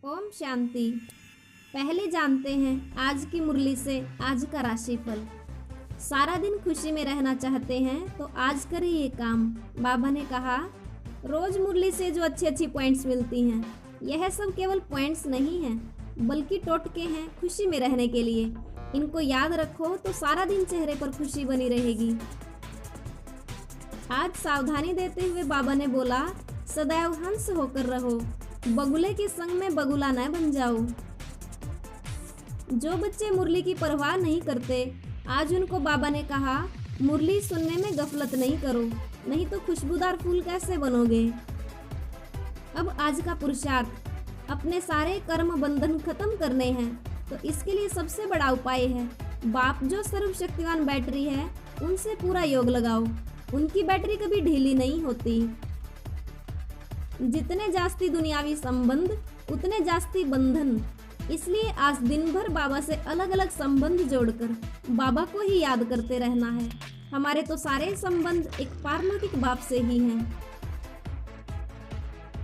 ओम शांति। पहले जानते हैं आज की मुरली से आज का राशिफल। सारा दिन खुशी में रहना चाहते हैं तो आज करें ये काम। बाबा ने कहा रोज मुरली से जो अच्छी अच्छी पॉइंट्स मिलती हैं, यह सब केवल पॉइंट्स नहीं हैं बल्कि टोटके हैं खुशी में रहने के लिए। इनको याद रखो तो सारा दिन चेहरे पर खुशी बनी रहेगी। आज सावधानी देते हुए बाबा ने बोला, सदैव हंस होकर रहो, बगुले के संग में बगुला न बन जाओ। जो बच्चे मुरली की परवाह नहीं करते, आज उनको बाबा ने कहा मुरली सुनने में गफलत नहीं करो, नहीं तो खुशबूदार फूल कैसे बनोगे। अब आज का पुरुषार्थ, अपने सारे कर्म बंधन खत्म करने हैं, तो इसके लिए सबसे बड़ा उपाय है बाप जो सर्वशक्तिवान बैटरी है उनसे पूरा योग लगाओ। उनकी बैटरी कभी ढीली नहीं होती। जितने जास्ती दुनियावी संबंध उतने जास्ती बंधन। इसलिए आज दिन भर बाबा से अलग अलग संबंध जोड़कर बाबा को ही याद करते रहना है। हमारे तो सारे संबंध एक पारलौकिक बाप से ही हैं।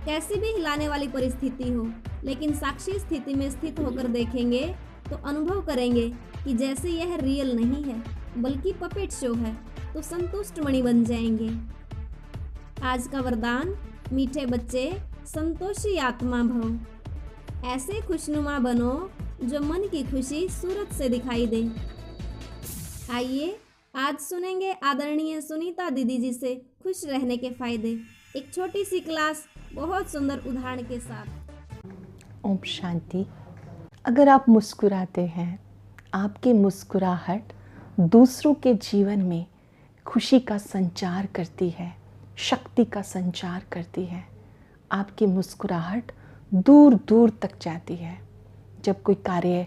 कैसी भी हिलाने वाली परिस्थिति हो, लेकिन साक्षी स्थिति में स्थित होकर देखेंगे तो अनुभव करेंगे कि जैसे यह रियल नहीं है बल्कि पपेट शो है, तो संतुष्ट मणि बन जाएंगे। आज का वरदान, मीठे बच्चे संतोषी आत्मा भव। ऐसे खुशनुमा बनो जो मन की खुशी सूरत से दिखाई दे। आइए आज सुनेंगे आदरणीय सुनीता दीदी जी से खुश रहने के फायदे। एक छोटी सी क्लास बहुत सुंदर उदाहरण के साथ। ओम शांति। अगर आप मुस्कुराते हैं, आपकी मुस्कुराहट दूसरों के जीवन में खुशी का संचार करती है, शक्ति का संचार करती है। आपकी मुस्कुराहट दूर दूर तक जाती है। जब कोई कार्य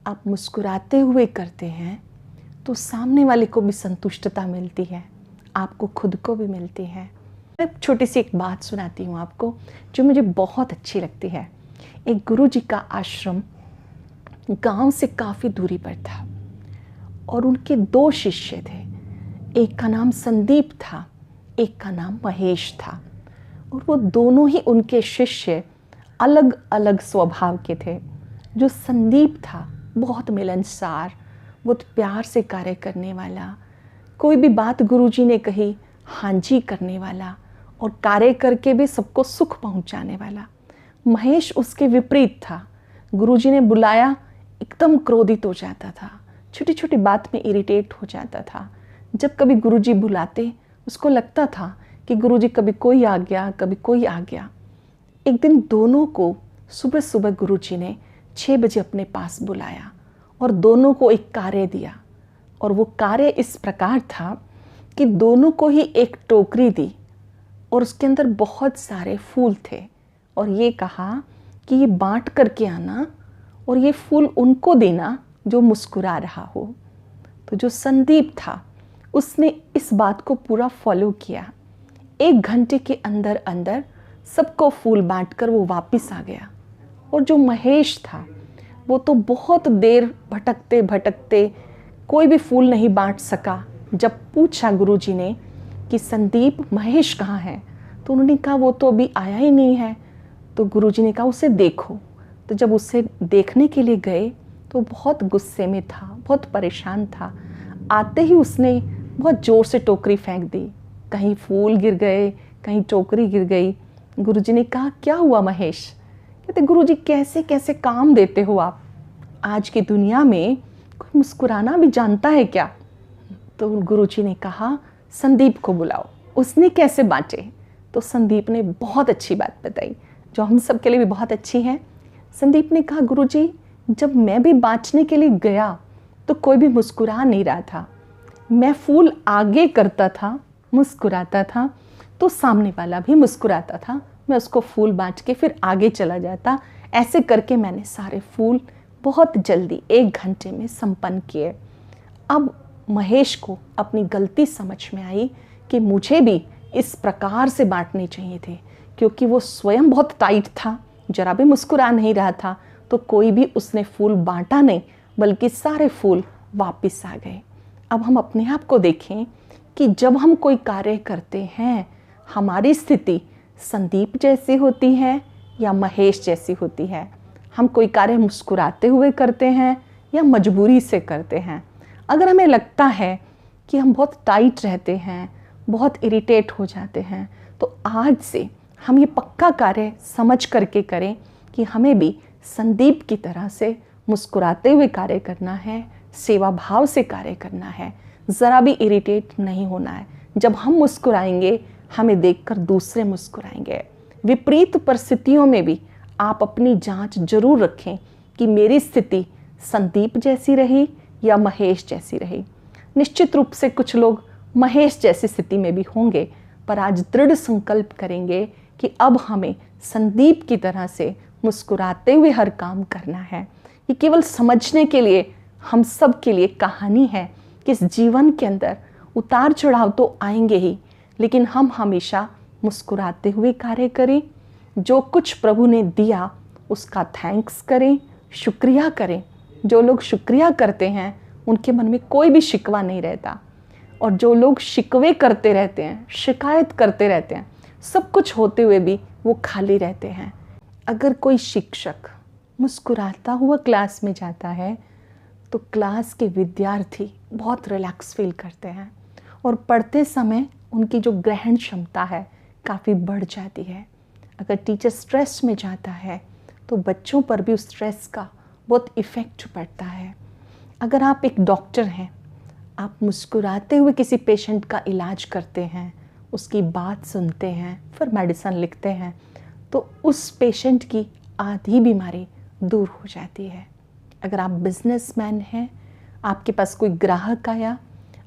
आप मुस्कुराते हुए करते हैं तो सामने वाले को भी संतुष्टता मिलती है, आपको खुद को भी मिलती है। मैं छोटी सी एक बात सुनाती हूँ आपको जो मुझे बहुत अच्छी लगती है। एक गुरुजी का आश्रम गांव से काफ़ी दूरी पर था और उनके दो शिष्य थे। एक का नाम संदीप था, एक का नाम महेश था। और वो दोनों ही उनके शिष्य अलग अलग स्वभाव के थे। जो संदीप था बहुत मिलनसार, बहुत प्यार से कार्य करने वाला, कोई भी बात गुरुजी ने कही हाँ जी करने वाला और कार्य करके भी सबको सुख पहुंचाने वाला। महेश उसके विपरीत था। गुरुजी ने बुलाया एकदम क्रोधित हो जाता था, छोटी छोटी बात में इरिटेट हो जाता था। जब कभी गुरुजी बुलाते उसको लगता था कि गुरुजी कभी कोई आ गया, कभी कोई आ गया। एक दिन दोनों को सुबह सुबह गुरुजी ने 6 बजे अपने पास बुलाया और दोनों को एक कार्य दिया। और वो कार्य इस प्रकार था कि दोनों को ही एक टोकरी दी और उसके अंदर बहुत सारे फूल थे और ये कहा कि ये बांट करके आना और ये फूल उनको देना जो मुस्कुरा रहा हो। तो जो संदीप था उसने इस बात को पूरा फॉलो किया। 1 घंटे के अंदर अंदर सबको फूल बांटकर वो वापस आ गया। और जो महेश था वो तो बहुत देर भटकते भटकते कोई भी फूल नहीं बांट सका। जब पूछा गुरुजी ने कि संदीप महेश कहाँ है, तो उन्होंने कहा वो तो अभी आया ही नहीं है। तो गुरुजी ने कहा उसे देखो। तो जब उसे देखने के लिए गए तो बहुत गुस्से में था, बहुत परेशान था। आते ही उसने बहुत ज़ोर से टोकरी फेंक दी। कहीं फूल गिर गए, कहीं टोकरी गिर गई। गुरुजी ने कहा क्या हुआ महेश? कहते गुरुजी कैसे कैसे काम देते हो आप? आज की दुनिया में कोई मुस्कुराना भी जानता है क्या? तो गुरुजी ने कहा संदीप को बुलाओ, उसने कैसे बांटे? तो संदीप ने बहुत अच्छी बात बताई जो हम सब के लिए भी बहुत अच्छी है। संदीप ने कहा गुरुजी जब मैं भी बांटने के लिए गया तो कोई भी मुस्कुरा नहीं रहा था। मैं फूल आगे करता था, मुस्कुराता था, तो सामने वाला भी मुस्कुराता था। मैं उसको फूल बांट के फिर आगे चला जाता। ऐसे करके मैंने सारे फूल बहुत जल्दी 1 घंटे में संपन्न किए। अब महेश को अपनी गलती समझ में आई कि मुझे भी इस प्रकार से बांटने चाहिए थे, क्योंकि वो स्वयं बहुत टाइट था, जरा भी मुस्कुरा नहीं रहा था। तो कोई भी उसने फूल बांटा नहीं, बल्कि सारे फूल वापस आ गए। अब हम अपने आप को देखें कि जब हम कोई कार्य करते हैं, हमारी स्थिति संदीप जैसी होती है या महेश जैसी होती है? हम कोई कार्य मुस्कुराते हुए करते हैं या मजबूरी से करते हैं। अगर हमें लगता है कि हम बहुत टाइट रहते हैं, बहुत इरिटेट हो जाते हैं, तो आज से हम ये पक्का कार्य समझ करके करें कि हमें भी संदीप की तरह से मुस्कुराते हुए कार्य करना है, सेवा भाव से कार्य करना है, ज़रा भी इरिटेट नहीं होना है। जब हम मुस्कुराएंगे, हमें देखकर दूसरे मुस्कुराएंगे। विपरीत परिस्थितियों में भी आप अपनी जांच जरूर रखें कि मेरी स्थिति संदीप जैसी रही या महेश जैसी रही। निश्चित रूप से कुछ लोग महेश जैसी स्थिति में भी होंगे, पर आज दृढ़ संकल्प करेंगे कि अब हमें संदीप की तरह से मुस्कुराते हुए हर काम करना है। ये केवल समझने के लिए हम सब के लिए कहानी है कि इस जीवन के अंदर उतार चढ़ाव तो आएंगे ही, लेकिन हम हमेशा मुस्कुराते हुए कार्य करें। जो कुछ प्रभु ने दिया उसका थैंक्स करें, शुक्रिया करें। जो लोग शुक्रिया करते हैं उनके मन में कोई भी शिकवा नहीं रहता, और जो लोग शिकवे करते रहते हैं, शिकायत करते रहते हैं, सब कुछ होते हुए भी वो खाली रहते हैं। अगर कोई शिक्षक मुस्कुराता हुआ क्लास में जाता है तो क्लास के विद्यार्थी बहुत रिलैक्स फील करते हैं और पढ़ते समय उनकी जो ग्रहण क्षमता है काफ़ी बढ़ जाती है। अगर टीचर स्ट्रेस में जाता है तो बच्चों पर भी उस स्ट्रेस का बहुत इफ़ेक्ट पड़ता है। अगर आप एक डॉक्टर हैं, आप मुस्कुराते हुए किसी पेशेंट का इलाज करते हैं, उसकी बात सुनते हैं, फिर मेडिसिन लिखते हैं, तो उस पेशेंट की आधी बीमारी दूर हो जाती है। अगर आप बिजनेसमैन हैं, आपके पास कोई ग्राहक आया,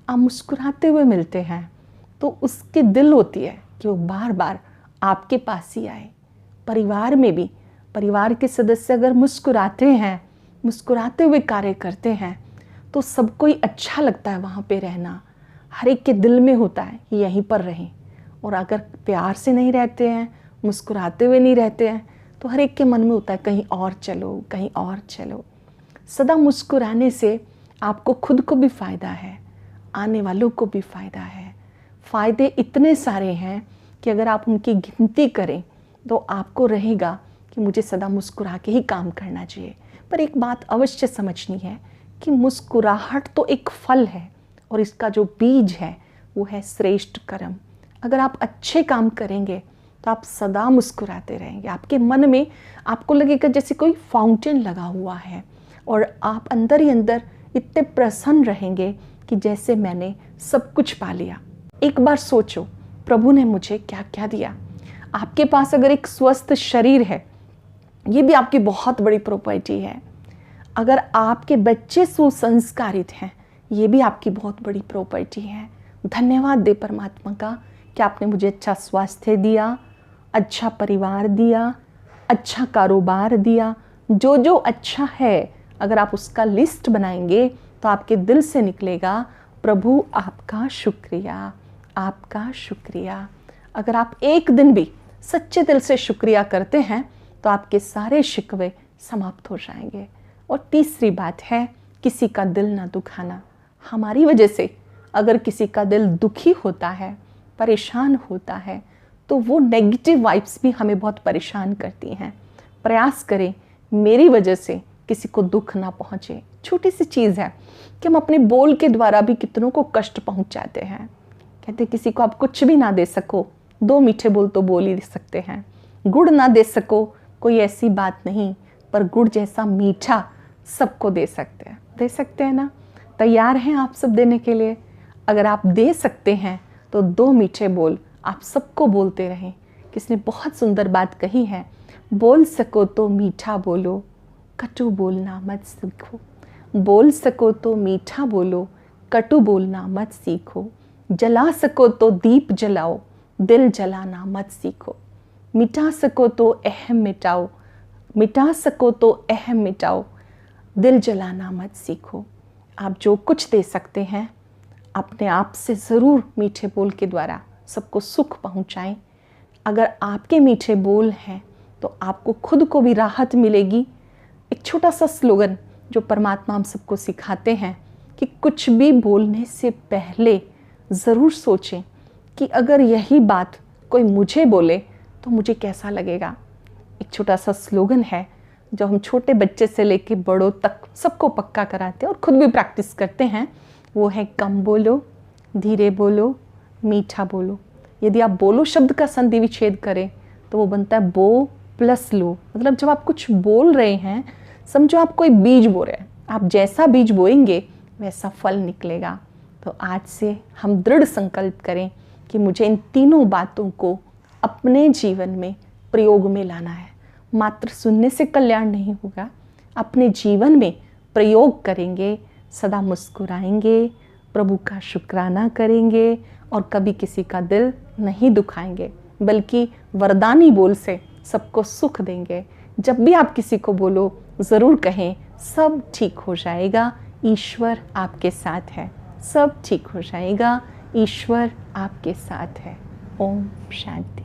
आप मुस्कुराते हुए मिलते हैं, तो उसकी दिल होती है कि वो बार बार आपके पास ही आए। परिवार में भी परिवार के सदस्य अगर मुस्कुराते हैं, मुस्कुराते हुए कार्य करते हैं, तो सबको ही अच्छा लगता है वहाँ पे रहना। हर एक के दिल में होता है कि यहीं पर रहें। और अगर प्यार से नहीं रहते हैं, मुस्कुराते हुए नहीं रहते हैं, तो हर एक के मन में होता है कहीं और चलो, कहीं और चलो। सदा मुस्कुराने से आपको खुद को भी फ़ायदा है, आने वालों को भी फ़ायदा है। फ़ायदे इतने सारे हैं कि अगर आप उनकी गिनती करें तो आपको रहेगा कि मुझे सदा मुस्कुरा के ही काम करना चाहिए। पर एक बात अवश्य समझनी है कि मुस्कुराहट तो एक फल है और इसका जो बीज है वो है श्रेष्ठ कर्म। अगर आप अच्छे काम करेंगे तो आप सदा मुस्कुराते रहेंगे। आपके मन में आपको लगेगा जैसे कोई फाउंटेन लगा हुआ है और आप अंदर ही अंदर इतने प्रसन्न रहेंगे कि जैसे मैंने सब कुछ पा लिया। एक बार सोचो, प्रभु ने मुझे क्या क्या दिया। आपके पास अगर एक स्वस्थ शरीर है, ये भी आपकी बहुत बड़ी प्रॉपर्टी है। अगर आपके बच्चे सुसंस्कारित हैं, ये भी आपकी बहुत बड़ी प्रॉपर्टी है। धन्यवाद दे परमात्मा का कि आपने मुझे अच्छा स्वास्थ्य दिया, अच्छा परिवार दिया, अच्छा कारोबार दिया। जो जो अच्छा है, अगर आप उसका लिस्ट बनाएंगे तो आपके दिल से निकलेगा, प्रभु आपका शुक्रिया, आपका शुक्रिया। अगर आप एक दिन भी सच्चे दिल से शुक्रिया करते हैं तो आपके सारे शिकवे समाप्त हो जाएंगे। और तीसरी बात है, किसी का दिल ना दुखाना। हमारी वजह से अगर किसी का दिल दुखी होता है, परेशान होता है, तो वो नेगेटिव वाइब्स भी हमें बहुत परेशान करती हैं। प्रयास करें मेरी वजह से किसी को दुख ना पहुँचे। छोटी सी चीज़ है कि हम अपने बोल के द्वारा भी कितनों को कष्ट पहुँचाते हैं। कहते किसी को आप कुछ भी ना दे सको, 2 मीठे बोल तो बोल ही सकते हैं। गुड़ ना दे सको, कोई ऐसी बात नहीं, पर गुड़ जैसा मीठा सबको दे सकते हैं ना। तैयार हैं आप सब देने के लिए? अगर आप दे सकते हैं तो 2 मीठे बोल आप सबको बोलते रहें। किसने बहुत सुंदर बात कही है, बोल सको तो मीठा बोलो, कटु बोलना मत सीखो। बोल सको तो मीठा बोलो, कटु बोलना मत सीखो। जला सको तो दीप जलाओ, दिल जलाना मत सीखो। मिटा सको तो अहम मिटाओ, मिटा सको तो अहम मिटाओ। दिल जलाना मत सीखो। आप जो कुछ दे सकते हैं अपने आप से ज़रूर मीठे बोल के द्वारा सबको सुख पहुंचाएं। अगर आपके मीठे बोल हैं तो आपको खुद को भी राहत मिलेगी। एक छोटा सा स्लोगन जो परमात्मा हम सबको सिखाते हैं कि कुछ भी बोलने से पहले ज़रूर सोचें कि अगर यही बात कोई मुझे बोले तो मुझे कैसा लगेगा। एक छोटा सा स्लोगन है, जो हम छोटे बच्चे से लेके बड़ों तक सबको पक्का कराते हैं और खुद भी प्रैक्टिस करते हैं, वो है कम बोलो, धीरे बोलो, मीठा बोलो। यदि आप बोलो शब्द का संधि विच्छेद करें तो वो बनता है बो प्लस लो। मतलब जब आप कुछ बोल रहे हैं, समझो आप कोई बीज बो रहे हैं, आप जैसा बीज बोएंगे वैसा फल निकलेगा। तो आज से हम दृढ़ संकल्प करें कि मुझे इन तीनों बातों को अपने जीवन में प्रयोग में लाना है। मात्र सुनने से कल्याण नहीं होगा, अपने जीवन में प्रयोग करेंगे, सदा मुस्कुराएंगे, प्रभु का शुक्राना करेंगे और कभी किसी का दिल नहीं दुखाएंगे, बल्कि वरदानी बोल से सबको सुख देंगे। जब भी आप किसी को बोलो ज़रूर कहें सब ठीक हो जाएगा, ईश्वर आपके साथ है। सब ठीक हो जाएगा, ईश्वर आपके साथ है। ओम शांति।